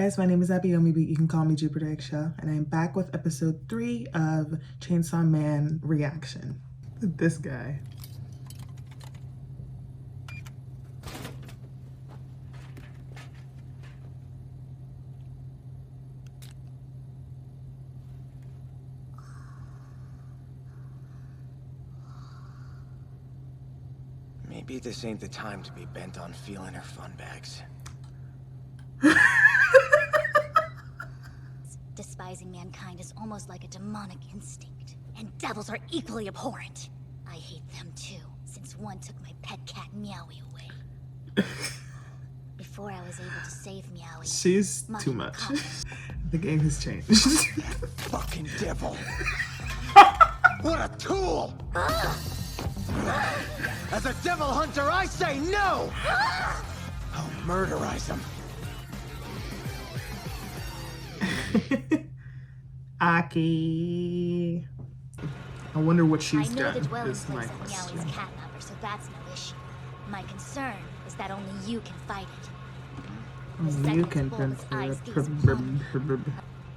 guys, my name is Abiomi, but you can call me Jupiter Eggshell, and I'm back with episode 3 of Chainsaw Man Reaction. This guy. Maybe this ain't the time to be bent on feeling her fun bags. Despising mankind is almost like a demonic instinct, and devils are equally abhorrent. I hate them too, since one took my pet cat Meowie away. Before I was able to save Meowie, she's too much. The game has changed. That fucking devil! What a tool! As a devil hunter, I say no! I'll murderize him. Aki. I wonder what she's I know done. the dwelling Is my place of question. Meowie's cat number, so that's no issue. My concern is that only you can fight it. The You second can bull with eyes feeds upon you.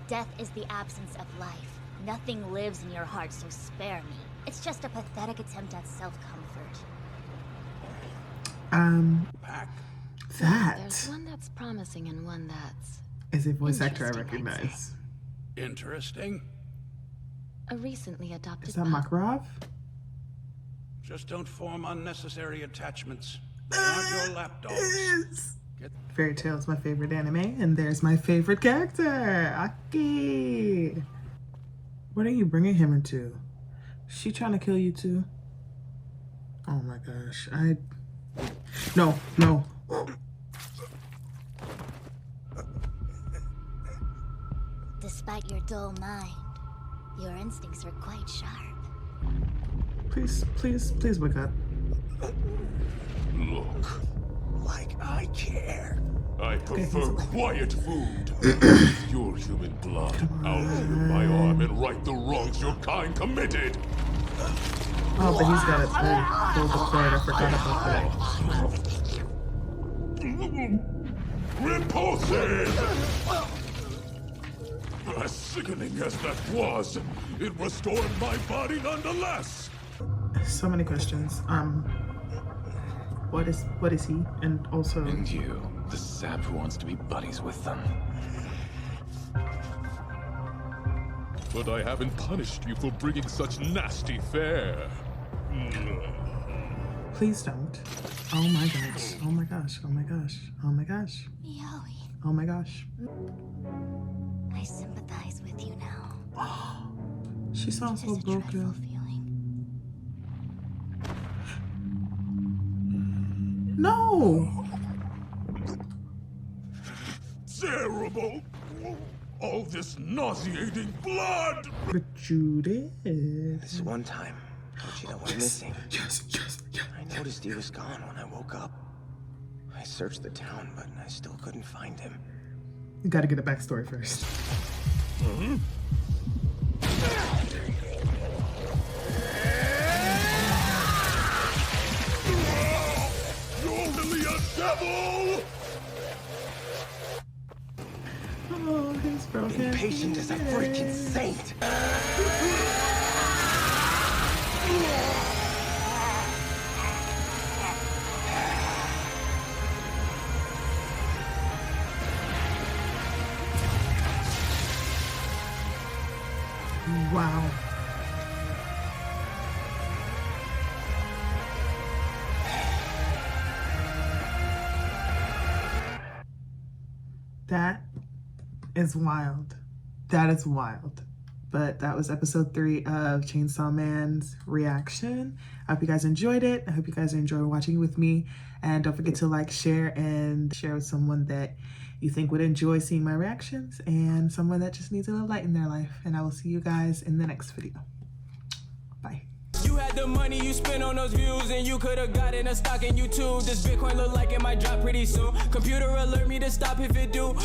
Death is the absence of life. Nothing lives in your heart, so spare me. It's just a pathetic attempt at self-comfort. That There's one that's promising and one that's is a voice actor I interesting, I'd recognize. Interesting. a recently adopted Is that pup. Makarov? Just don't form unnecessary attachments. They aren't your lapdogs. Yes. Fairy Tail is my favorite anime, and there's my favorite character, Aki. What are you bringing him into? She trying to kill you too? Oh my gosh, No. Despite your dull mind, your instincts are quite sharp. Please wake up. Look, Like I care. I prefer quiet food. Your human blood. I'll heal my arm and right the wrongs your kind committed. Oh, but he's got it full deployed. I forgot about that. Repulsive! As sickening as that was, it restored my body nonetheless. So many questions. What is he? And also, And you, the sap who wants to be buddies with them. But I haven't punished you for bringing such nasty fare. please don't. Oh my gosh. Oh my gosh. Oh my gosh. Oh my gosh. Meowie, Oh my gosh. I sympathize with you now. She sounds It so is a dreadful broken. feeling. No. Terrible! All this nauseating blood! But you did. This one time, Pochita went missing. Yes. I noticed he was gone when I woke up. I searched the town, but I still couldn't find him. You gotta get a backstory first. You're really a devil! Oh, he's broken. Patient as a freaking saint. Wow. That is wild. That is wild. But that was episode 3 of Chainsaw Man's reaction. I hope you guys enjoyed it. I hope you guys enjoy watching with me. And don't forget to like, share, and share with someone that you think would enjoy seeing my reactions and someone that just needs a little light in their life. And I will see you guys in the next video. Bye. You had the money you spent on those views, and you could have gotten a stock in YouTube. This Bitcoin look like it might drop pretty soon. Computer alert me to stop if it do.